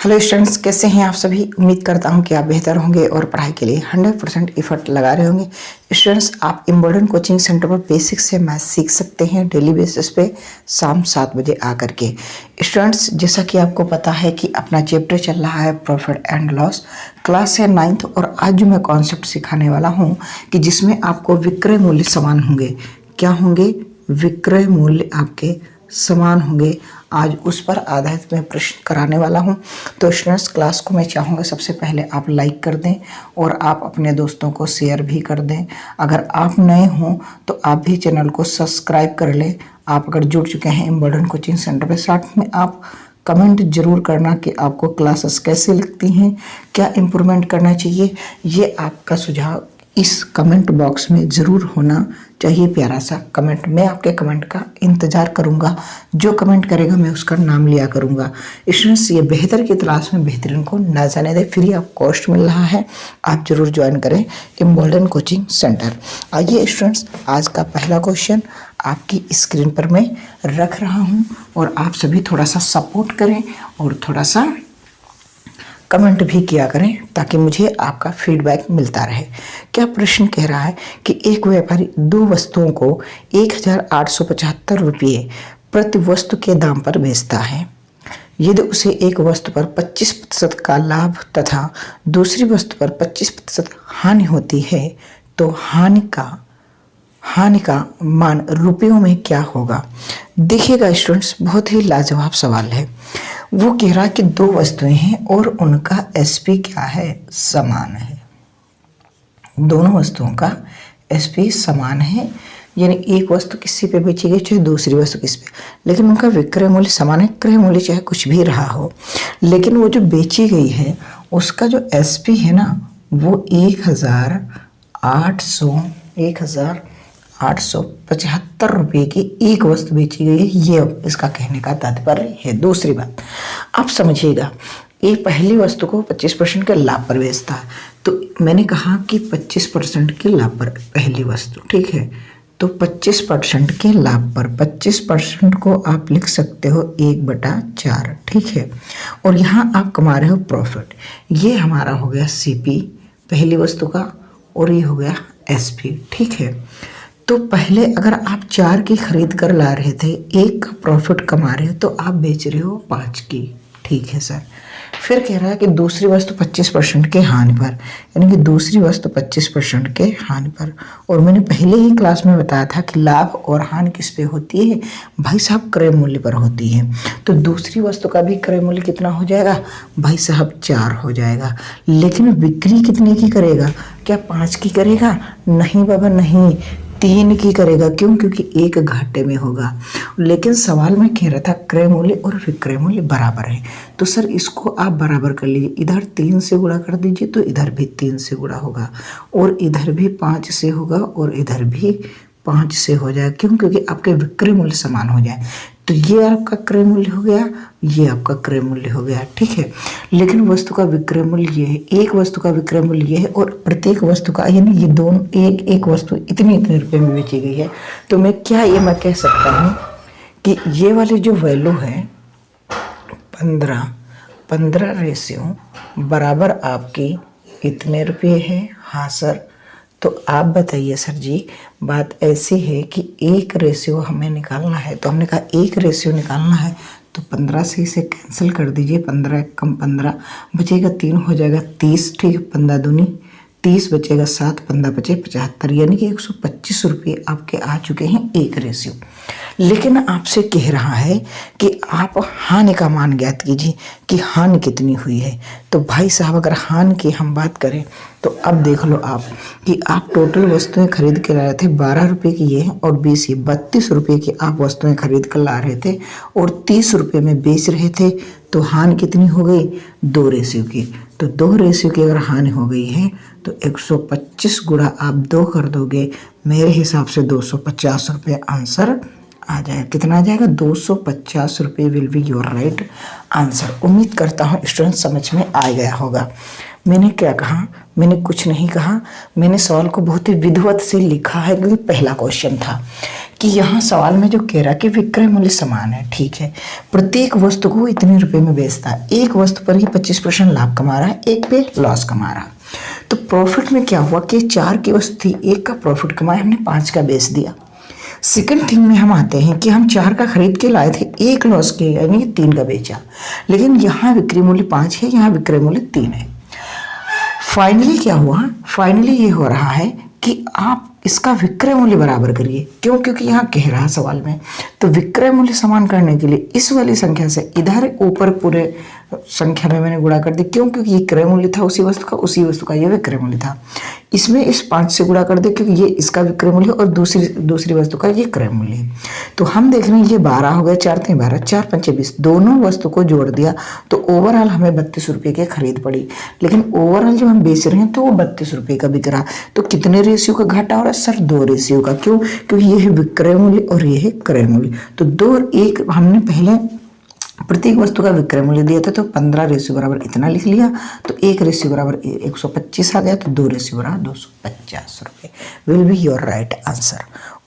Hello students, कैसे हैं आप सभी। उम्मीद करता हूं कि आप बेहतर होंगे और पढ़ाई के लिए 100% एफर्ट लगा रहे होंगे। स्टूडेंट्स, आप इम्बॉर्टेंट कोचिंग सेंटर पर बेसिक से मैथ सीख सकते हैं डेली बेसिस पे शाम 7 बजे आकर के। स्टूडेंट्स, जैसा कि आपको पता है कि अपना चैप्टर चल रहा है प्रॉफिट एंड लॉस, क्लास है 9th और आज जो मैं कॉन्सेप्ट सिखाने वाला हूँ कि जिसमें आपको विक्रय मूल्य समान होंगे। क्या होंगे? विक्रय मूल्य आपके समान होंगे। आज उस पर आधारित मैं प्रश्न कराने वाला हूं। तो स्टूडेंट्स, क्लास को मैं चाहूँगा सबसे पहले आप लाइक कर दें और आप अपने दोस्तों को शेयर भी कर दें। अगर आप नए हों तो आप भी चैनल को सब्सक्राइब कर लें। आप अगर जुड़ चुके हैं इम्बॉर्टेंट कोचिंग सेंटर पे, साथ में आप कमेंट जरूर करना कि आपको क्लासेस कैसे लगती हैं, क्या इम्प्रूवमेंट करना चाहिए। ये आपका सुझाव इस कमेंट बॉक्स में ज़रूर होना चाहिए। प्यारा सा कमेंट, मैं आपके कमेंट का इंतज़ार करूंगा। जो कमेंट करेगा मैं उसका नाम लिया करूंगा। स्टूडेंट्स, ये बेहतर की तलाश में बेहतरीन को ना जाने दें। फ्री ऑफ कॉस्ट मिल रहा है, आप जरूर ज्वाइन करें इम्बॉर्टेंट कोचिंग सेंटर। आइए स्टूडेंट्स, आज का पहला क्वेश्चन आपकी स्क्रीन पर मैं रख रहा हूँ और आप सभी थोड़ा सा सपोर्ट करें और थोड़ा सा कमेंट भी किया करें ताकि मुझे आपका फीडबैक मिलता रहे। क्या प्रश्न कह रहा है कि एक व्यापारी दो वस्तुओं को 1875 रुपये प्रति वस्तु के दाम पर बेचता है। यदि उसे एक वस्तु पर 25% का लाभ तथा दूसरी वस्तु पर 25% हानि होती है तो हानि का मान रुपयों में क्या होगा। देखिएगा स्टूडेंट्स, बहुत ही लाजवाब सवाल है। वो कह रहा है कि दो वस्तुएं हैं और उनका एसपी क्या है? समान है। दोनों वस्तुओं का एसपी समान है, यानी एक वस्तु किसी पे बेची गई चाहे दूसरी वस्तु किस पे, लेकिन उनका विक्रय मूल्य समान है। क्रय मूल्य चाहे कुछ भी रहा हो, लेकिन वो जो बेची गई है उसका जो एसपी है ना, वो 1875 रुपये की एक वस्तु बेची गई है। ये इसका कहने का तात्पर्य है। दूसरी बात आप समझिएगा, ये पहली वस्तु को 25% के लाभ पर बेचता है। तो मैंने कहा कि 25% के लाभ पर पहली वस्तु, ठीक है। तो 25% के लाभ पर 25% को आप लिख सकते हो 1/4, ठीक है। और यहाँ आप कमा रहे हो प्रॉफिट। ये हमारा हो गया सीपी पहली वस्तु का और ये हो गया एसपी, ठीक है। तो पहले अगर आप 4 की खरीद कर ला रहे थे, 1 का प्रॉफिट कमा रहे हो, तो आप बेच रहे हो 5 की, ठीक है सर। फिर कह रहा है कि दूसरी वस्तु 25% के हानि पर, यानी कि दूसरी वस्तु 25% के हानि पर। और मैंने पहले ही क्लास में बताया था कि लाभ और हानि किस पे होती है भाई साहब? क्रय मूल्य पर होती है। तो दूसरी वस्तु का भी क्रय मूल्य कितना हो जाएगा भाई साहब? 4 हो जाएगा। लेकिन बिक्री कितने की करेगा? क्या 5 की करेगा? नहीं बाबा नहीं, 3 की करेगा। क्यों? क्योंकि एक घाटे में होगा। लेकिन सवाल में कह रहा था क्रय मूल्य और विक्रय मूल्य बराबर है, तो सर इसको आप बराबर कर लीजिए। इधर 3 से गुणा कर दीजिए तो इधर भी 3 से गुणा होगा और इधर भी 5 से होगा और इधर भी 5 से हो जाए। क्यों? क्योंकि आपके विक्रय मूल्य समान हो जाए। तो ये आपका क्रय मूल्य हो गया, ये आपका क्रय मूल्य हो गया, ठीक है। लेकिन वस्तु का विक्रय मूल्य ये है, एक वस्तु का विक्रय मूल्य ये है और प्रत्येक वस्तु का, यानी ये दोनों एक वस्तु इतने रुपए में बेची गई है। तो मैं कह सकता हूँ कि ये वाली जो वैल्यू है 15 रेशियो बराबर आपकी इतने रुपये है। हाँ सर। तो आप बताइए सर जी, बात ऐसी है कि 1 रेशियो हमें निकालना है, तो हमने कहा 1 रेशियो निकालना है तो 15 से इसे कैंसिल कर दीजिए। 15 कम 15 बचेगा, 3 हो जाएगा 30, ठीक है। 15 दूनी 30 बचेगा, 7 15 बचे 75, यानी कि 125 रुपये आपके आ चुके हैं 1 रेशियो। लेकिन आपसे कह रहा है कि आप हानि का मान ज्ञात कीजिए कि हानि कितनी हुई है। तो भाई साहब, अगर हानि की हम बात करें तो अब देख लो आप कि आप टोटल वस्तुएं खरीद के ला रहे थे 12 रुपये की ये और 20 ये 32 रुपये की आप वस्तुएं खरीद कर ला रहे थे और 30 रुपये में बेच रहे थे। तो हानि कितनी हो गई? 2 रेशियो की। तो 2 रेशियो की अगर हानि हो गई है तो 125 गुणा आप 2 कर दोगे, मेरे हिसाब से 250 रुपये आंसर आ जाएगा। कितना आ जाएगा? 250 रुपये will be your right answer. उम्मीद करता हूँ स्टूडेंट समझ में आ गया होगा। मैंने क्या कहा? मैंने कुछ नहीं कहा, मैंने सवाल को बहुत ही विधिवत से लिखा है, क्योंकि पहला क्वेश्चन था कि यहाँ सवाल में जो कह रहा कि विक्रय मूल्य समान है, ठीक है, प्रत्येक वस्तु को इतने रुपए में बेचता है, एक वस्तु पर ही 25% लाभ कमा रहा है, एक पे लॉस कमा रहा है। तो प्रॉफिट में क्या हुआ कि 4 की वस्तु थी, एक का प्रॉफिट कमाया, हमने 5 का बेच दिया। सेकंड थिंग में हम आते हैं कि हम 4 का खरीद के लाए थे, एक लॉस के यानी 3 का बेचा, लेकिन यहाँ विक्रय मूल्य 5 है, यहाँ विक्रय मूल्य 3 है। फाइनली क्या हुआ? फाइनली ये हो रहा है कि आप इसका विक्रय मूल्य बराबर करिए। क्यों? क्योंकि यहाँ कह रहा सवाल में, तो विक्रय मूल्य समान करने के लिए इस वाली संख्या से इधर ऊपर पूरे संख्या में मैंने गुणा कर दी। क्यों? क्योंकि ये क्रय मूल्य था उसी वस्तु का ये विक्रय मूल्य था। इसमें इस 5 से गुणा कर दे, क्योंकि ये इसका विक्रय मूल्य और दूसरी वस्तु का ये क्रय मूल्य है। तो हम देख रहे हैं ये 12 हो गया, 4 3 12, 4 5 20, दोनों वस्तु को जोड़ दिया तो ओवरऑल हमें 32 रुपये की खरीद पड़ी। लेकिन ओवरऑल जब हम बेच रहे हैं तो वो 32 रुपये का बिक रहा। तो कितने रेशियो का घाटा हो रहा है सर? 2 रेशियो का। क्यों? क्योंकि ये है विक्रय मूल्य और ये है क्रय मूल्य। तो 2 और 1 हमने पहले प्रत्येक वस्तु का विक्रय मूल्य दिया था, तो 15 रेशियो बराबर इतना लिख लिया, तो 1 रेशियो बराबर 125 आ गया, तो 2 रेशियो बराबर 250 रुपये will be your right answer.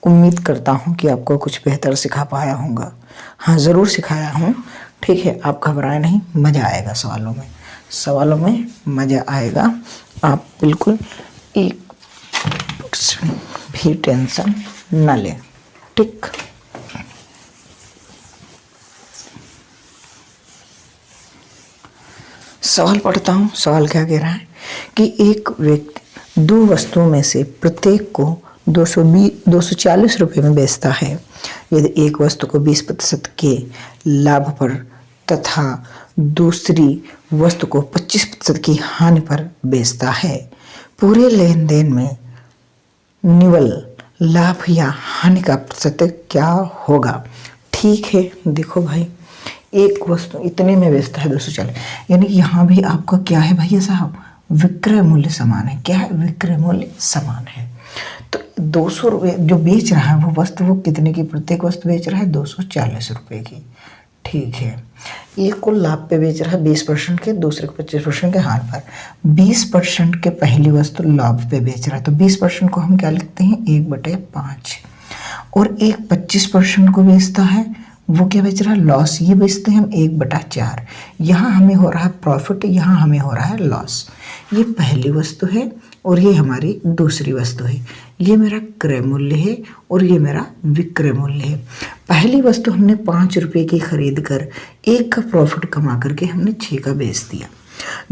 उम्मीद करता हूँ कि आपको कुछ बेहतर सिखा पाया होगा। हाँ, ज़रूर सिखाया हूँ, ठीक है। आप घबराए नहीं, मज़ा आएगा सवालों में मज़ा आएगा। आप बिल्कुल एक भी टेंशन न लें, ठीक। सवाल पढ़ता हूँ। सवाल क्या कह रहा है कि एक व्यक्ति 2 वस्तुओं में से प्रत्येक को 240 रुपये में बेचता है। यदि एक वस्तु को 20% के लाभ पर तथा दूसरी वस्तु को 25% की हानि पर बेचता है, पूरे लेन देन में निव्वल लाभ या हानि का प्रतिशत क्या होगा? ठीक है, देखो भाई, एक वस्तु इतने में बेचता है 240, यानी यहाँ भी आपका क्या है भैया साहब? विक्रय मूल्य समान है। क्या है? विक्रय मूल्य समान है। तो 200 रुपये जो बेच रहा है वो कितने की प्रत्येक वस्तु बेच रहा है? 240 रुपये की, ठीक है। एक को लाभ पे बेच रहा है 20% के, दूसरे को 25% के हानि पर। 20% के पहली वस्तु लाभ पे बेच रहा है, तो 20% को हम क्या लिखते हैं? 1/5। और एक 25% को बेचता है, वो क्या बेच रहा है? लॉस। ये बेचते हैं हम 1/4। यहाँ हमें हो रहा है प्रॉफिट, यहाँ हमें हो रहा है लॉस। ये पहली वस्तु है और ये हमारी दूसरी वस्तु है। ये मेरा क्रय मूल्य है और ये मेरा विक्रय मूल्य है। पहली वस्तु हमने 5 रुपये की खरीद कर 1 का प्रॉफिट कमा करके हमने 6 का बेच दिया।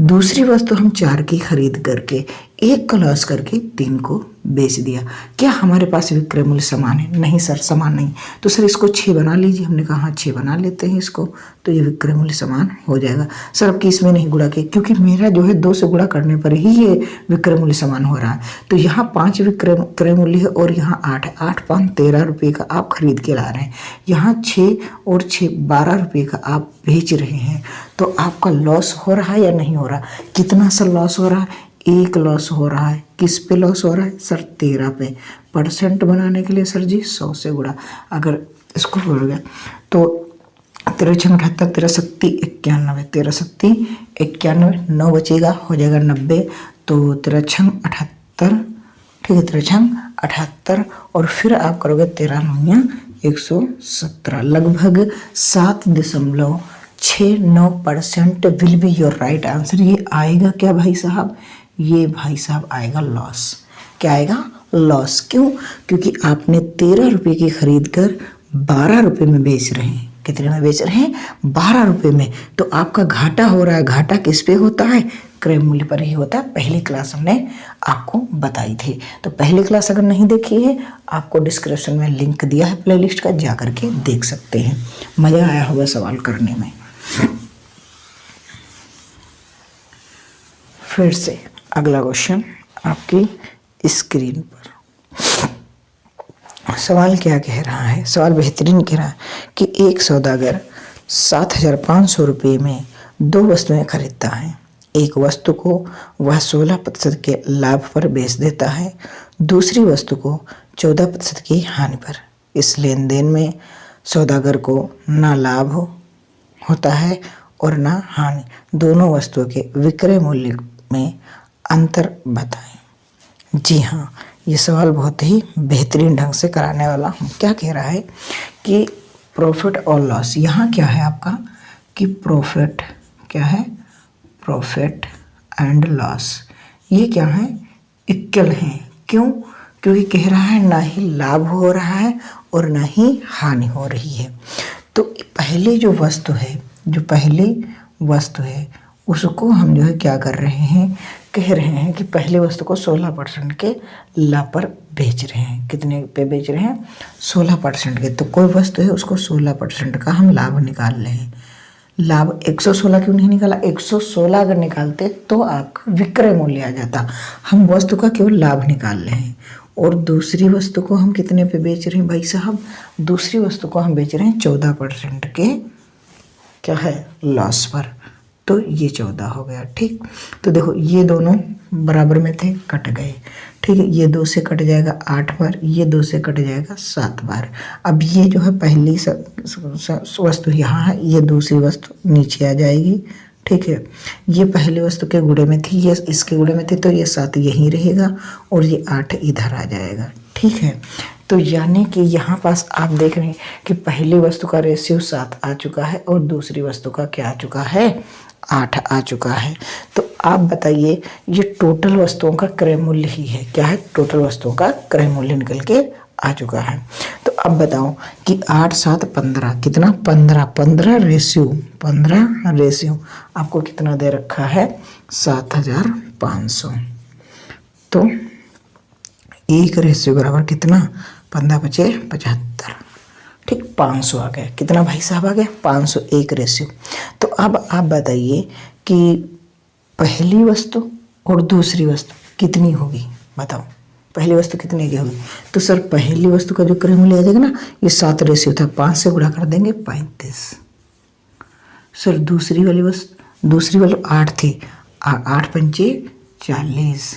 दूसरी वस्तु हम 4 की खरीद करके 1 का लॉस करके 3 को बेच दिया। क्या हमारे पास विक्रय मूल्य समान है? नहीं सर, समान नहीं। तो सर इसको 6 बना लीजिए। हमने कहा हाँ 6 बना लेते हैं इसको, तो ये विक्रय मूल्य समान हो जाएगा। सर अब किस में नहीं गुणा के? क्योंकि मेरा जो है 2 से गुणा करने पर ही ये विक्रय मूल्य समान हो रहा है। तो यहाँ 5 विक्रय मूल्य है और यहाँ 8 है। 8 5 13 रुपये का आप खरीद के ला रहे हैं। यहाँ 6 और 6 12 रुपये का आप बेच रहे हैं। तो आपका लॉस हो रहा है या नहीं हो रहा? कितना सर लॉस हो रहा है? 1 लॉस हो रहा है। किस पे लॉस हो रहा है सर? 13 पे। परसेंट बनाने के लिए सर जी 100 से गुणा। अगर इसको बोल गया तो 13 6 78, 13 7 91, 13 7 91, 9 बचेगा, हो जाएगा 90। तो 13 6 78, ठीक है, 13 6 78 और फिर आप करोगे 13 9 117, लगभग 7.69% will be your right answer. ये आएगा क्या भाई साहब? ये भाई साहब आएगा लॉस। क्या आएगा? लॉस। क्यों? क्योंकि आपने 13 रुपये की खरीद कर 12 रुपये में बेच रहे हैं। कितने में बेच रहे हैं? 12 रुपये में। तो आपका घाटा हो रहा है। घाटा किस पे होता है? क्रय मूल्य पर ही होता है। पहली क्लास हमने आपको बताई थी। तो पहली क्लास अगर नहीं देखी है, आपको डिस्क्रिप्शन में लिंक दिया है प्लेलिस्ट का, जा करके देख सकते हैं। मज़ा आया होगा सवाल करने में। फिर से अगला क्वेश्चन आपकी स्क्रीन पर। सवाल क्या कह रहा है? सवाल बेहतरीन कह रहा है कि एक सौदागर 7,500 रुपये में 2 वस्तुएं खरीदता है। एक वस्तु को वह 16% के लाभ पर बेच देता है, दूसरी वस्तु को 14% की हानि पर। इस लेन देन में सौदागर को ना लाभ होता है और ना हानि। दोनों वस्तुओं के विक्रय मूल्य में अंतर बताएं। जी हाँ, ये सवाल बहुत ही बेहतरीन ढंग से कराने वाला हूँ। क्या कह रहा है कि प्रॉफिट और लॉस, यहाँ क्या है आपका कि प्रॉफिट क्या है, प्रॉफिट एंड लॉस, ये क्या है, इक्वल हैं। क्यों? क्योंकि कह रहा है ना ही लाभ हो रहा है और ना ही हानि हो रही है। तो पहले जो वस्तु है, जो पहली वस्तु है उसको हम जो है क्या कर रहे हैं, कह रहे हैं कि पहले वस्तु को 16% के लाभ पर बेच रहे हैं। कितने पे बेच रहे हैं? 16% के। तो कोई वस्तु है उसको 16% का हम लाभ निकाल रहे हैं। लाभ 116 क्यों नहीं निकाला? 116 अगर निकालते तो आपका विक्रय मूल्य आ जाता। हम वस्तु का केवल लाभ निकाल रहे हैं। और दूसरी वस्तु को हम कितने पे बेच रहे हैं भाई साहब? दूसरी वस्तु को हम बेच रहे हैं 14% के क्या है, लॉस पर। तो ये 14 हो गया। ठीक, तो देखो ये दोनों बराबर में थे, कट गए। ठीक है, ये 2 से कट जाएगा 8 बार, ये 2 से कट जाएगा 7 बार। अब ये जो है पहली वस्तु यहाँ है, ये दूसरी वस्तु नीचे आ जाएगी। ठीक है, ये पहली वस्तु के गुणे में थी, ये इसके गुणे में थी, तो ये 7 यहीं रहेगा और ये 8 इधर आ जाएगा। ठीक है, तो यानी कि यहाँ पास आप देख रहे हैं कि पहली वस्तु का रेशियो 7 आ चुका है और दूसरी वस्तु का क्या आ चुका है, 8 आ चुका है। तो आप बताइए, ये टोटल वस्तुओं का क्रय मूल्य ही है। क्या है? टोटल वस्तुओं का क्रय मूल्य निकल के आ चुका है। तो अब बताओ कि 8 7 15 कितना, 15 रेशियो आपको कितना दे रखा है, 7500। तो 1 रेशियो बराबर कितना, 15 बचे 75। ठीक, 500 आ गया। कितना भाई साहब आ गया? 500, 1 रेशियो। तो अब आप बताइए कि पहली वस्तु और दूसरी वस्तु कितनी होगी, बताओ। पहली वस्तु कितने की होगी? तो सर पहली वस्तु का जो क्रय मूल्य आ जाएगा ना, ये 7 रेशियो था, 5 से गुणा कर देंगे 35। सर दूसरी वाली 8 थी, 8 पंचे 40,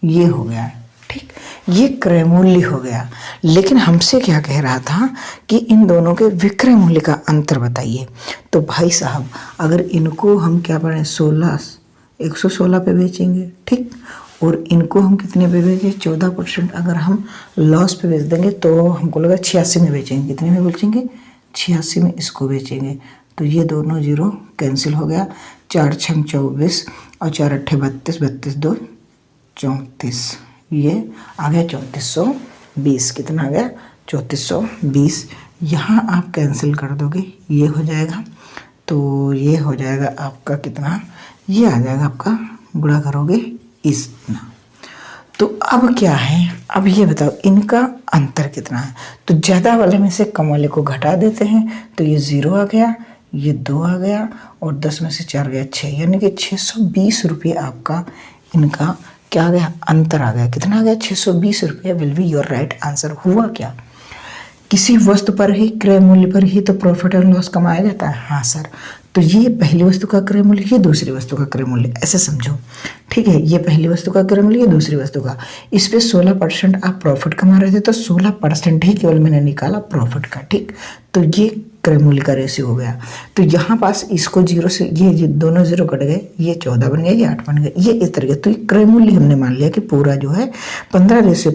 ये हो गया। ठीक, ये क्रय मूल्य हो गया। लेकिन हमसे क्या कह रहा था कि इन दोनों के विक्रय मूल्य का अंतर बताइए। तो भाई साहब अगर इनको हम क्या पढ़ें, 116 पे बेचेंगे। ठीक, और इनको हम कितने पे बेचेंगे, 14%। अगर हम लॉस पे बेच देंगे तो हमको लगा 86 में बेचेंगे। कितने में बेचेंगे? 86 में इसको बेचेंगे। तो ये दोनों जीरो कैंसिल हो गया। 4 6 24 और 4 8 32, 32 2 34, ये आ गया 3420। कितना आ गया? 3420। यहाँ आप कैंसिल कर दोगे, ये हो जाएगा। तो ये हो जाएगा आपका कितना, ये आ जाएगा आपका, गुणा करोगे इतना। तो अब क्या है, अब ये बताओ इनका अंतर कितना है। तो ज़्यादा वाले में से कम वाले को घटा देते हैं, तो ये 0 आ गया, ये 2 आ गया और 10 में से 4 गया 6, यानी कि 620 रुपये आपका इनका क्या आ गया, अंतर आ गया। कितना आ गया? 620 रुपये will be your right answer. हुआ क्या, किसी वस्तु पर ही, क्रय मूल्य पर ही तो प्रॉफिट और लॉस कमाया जाता है। हाँ सर, तो ये पहली वस्तु का क्रय मूल्य, ये दूसरी वस्तु का क्रय मूल्य, ऐसे समझो। ठीक है, ये पहली वस्तु का क्रय मूल्य, ये दूसरी वस्तु का। इस पे 16% आप प्रॉफिट कमा रहे थे, तो 16% ही केवल मैंने निकाला प्रॉफिट का। ठीक, तो ये क्रय मूल्य का रेशियो हो गया। तो यहाँ पास इसको 0 से ये दोनों 0 कट गए, ये 14 बन गया, ये 8 बन गया, ये इस तरह। तो ये क्रय मूल्य हमने मान लिया कि पूरा जो है 15 रेशियो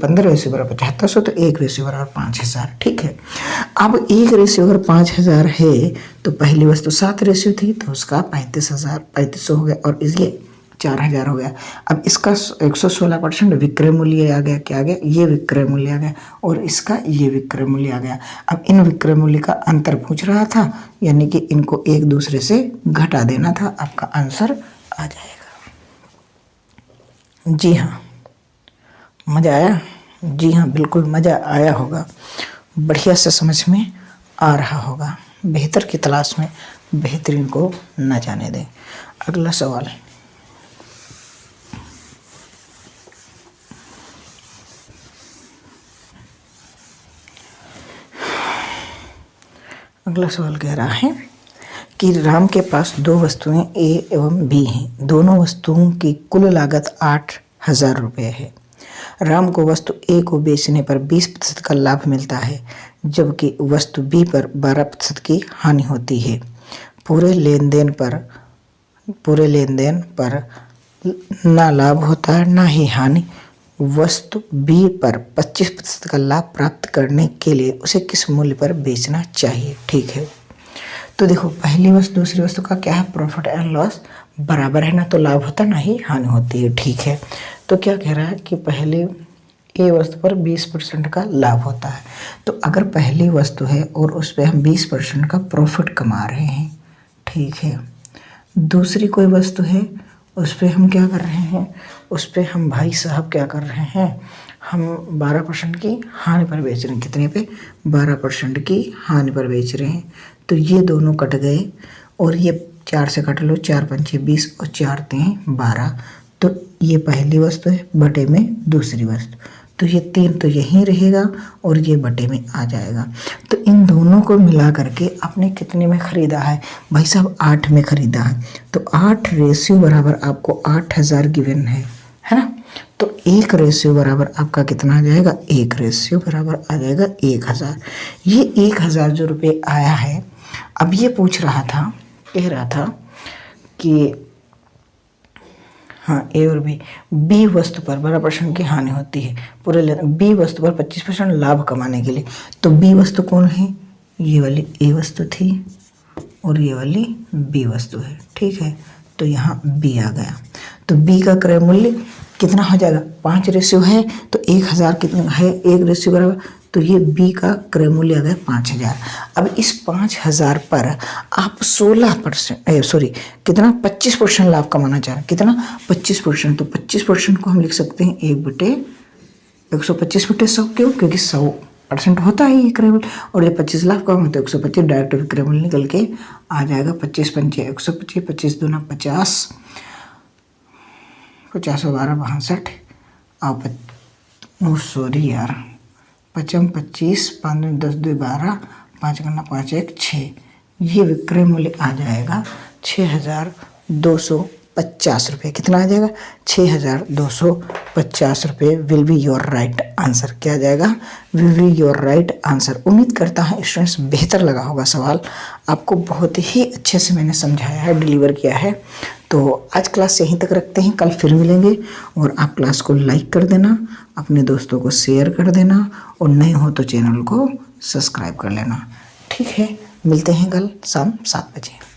बराबर 7500, तो 1 रेशियो बराबर 5000। ठीक है, अब 1 रेशियो अगर 5000 है तो पहली वस्तु 7 रेशियो थी, तो उसका 3500 हो गया और ये 4000 हो गया। अब इसका 116% विक्रय मूल्य आ गया। क्या आ गया? ये विक्रय मूल्य आ गया और इसका ये विक्रय मूल्य आ गया। अब इन विक्रय मूल्य का अंतर पूछ रहा था, यानी कि इनको एक दूसरे से घटा देना था। आपका आंसर आ जाएगा। जी हाँ, मज़ा आया? जी हाँ, बिल्कुल मज़ा आया होगा, बढ़िया से समझ में आ रहा होगा। बेहतर की तलाश में बेहतरीन को न जाने दें। अगला सवाल, अगला सवाल कह रहा है कि राम के पास 2 वस्तुएं ए एवं बी हैं। दोनों वस्तुओं की कुल लागत 8000 रुपये है। राम को वस्तु ए को बेचने पर 20% का लाभ मिलता है, जबकि वस्तु बी पर 12% की हानि होती है। पूरे लेन देन पर ना लाभ होता है ना ही हानि। वस्तु बी पर 25% का लाभ प्राप्त करने के लिए उसे किस मूल्य पर बेचना चाहिए? ठीक है, तो देखो पहली वस्तु दूसरी वस्तु का क्या है, प्रॉफिट एंड लॉस बराबर है, ना तो लाभ होता ना ही हानि होती है। ठीक है, तो क्या कह रहा है कि पहले ए वस्तु पर 20% का लाभ होता है। तो अगर पहली वस्तु है और उस पर हम 20% का प्रॉफिट कमा रहे हैं, ठीक है, दूसरी कोई वस्तु है उस पर हम क्या कर रहे हैं, उस पर हम भाई साहब क्या कर रहे हैं, हम 12% की हानि पर बेच रहे हैं। कितने पे? 12% की हानि पर बेच रहे हैं। तो ये दोनों कट गए और ये 4 से कट लो, 4 पंचे 20 और 4 3 12। तो ये पहली वस्तु है बटे में दूसरी वस्तु, तो ये 3 तो यहीं रहेगा और ये बटे में आ जाएगा। तो इन दोनों को मिला करके आपने कितने में ख़रीदा है भाई साहब? 8 में ख़रीदा है। तो 8 रेशियो बराबर आपको 8000 गिवन है ना। तो 1 रेशियो बराबर आपका कितना आ जाएगा? 1 रेशियो बराबर आ जाएगा 1000। ये 1000 जो रुपये आया है, अब ये पूछ रहा था, कह रहा था कि हाँ ए और बी वस्तु पर 12% की हानि होती है पूरे बी वस्तु पर 25% लाभ कमाने के लिए। तो बी वस्तु कौन है? ये वाली ए वस्तु थी और ये वाली बी वस्तु है। ठीक है, तो यहाँ बी आ गया। तो बी का क्रय मूल्य कितना हो जाएगा? 5 रेशियो है तो 1000 कितना है? 1 रेशियो बराबर, तो ये बी का क्रय मूल्य आ गया 5000। अब इस 5000 पर आप 16% कितना 25% लाभ कमाना चाह रहे हैं। कितना? 25%। तो 25% को हम लिख सकते हैं 1/125/100। क्यों? क्योंकि 100% होता है ये क्रय मूल्य, और ये 25 लाख कम होता है 125 डायरेक्ट क्रय मूल्य निकल के आ जाएगा 25 पंचे 125, 25 दूना 50, 50 और 12 62 और सॉरी यार 55 25 5 10 2 12 5 गन्ना 5 1 6, ये विक्रय मूल्य आ जाएगा 6250 रुपये। कितना आ जाएगा? 6250 रुपये will be your right answer. क्या आ जाएगा? Will be your right answer. उम्मीद करता हूँ स्टूडेंट्स बेहतर लगा होगा सवाल, आपको बहुत ही अच्छे से मैंने समझाया है, डिलीवर किया है। तो आज क्लास यहीं तक रखते हैं, कल फिर मिलेंगे। और आप क्लास को लाइक कर देना, अपने दोस्तों को शेयर कर देना, और नए हो तो चैनल को सब्सक्राइब कर लेना। ठीक है, मिलते हैं कल शाम 7 बजे।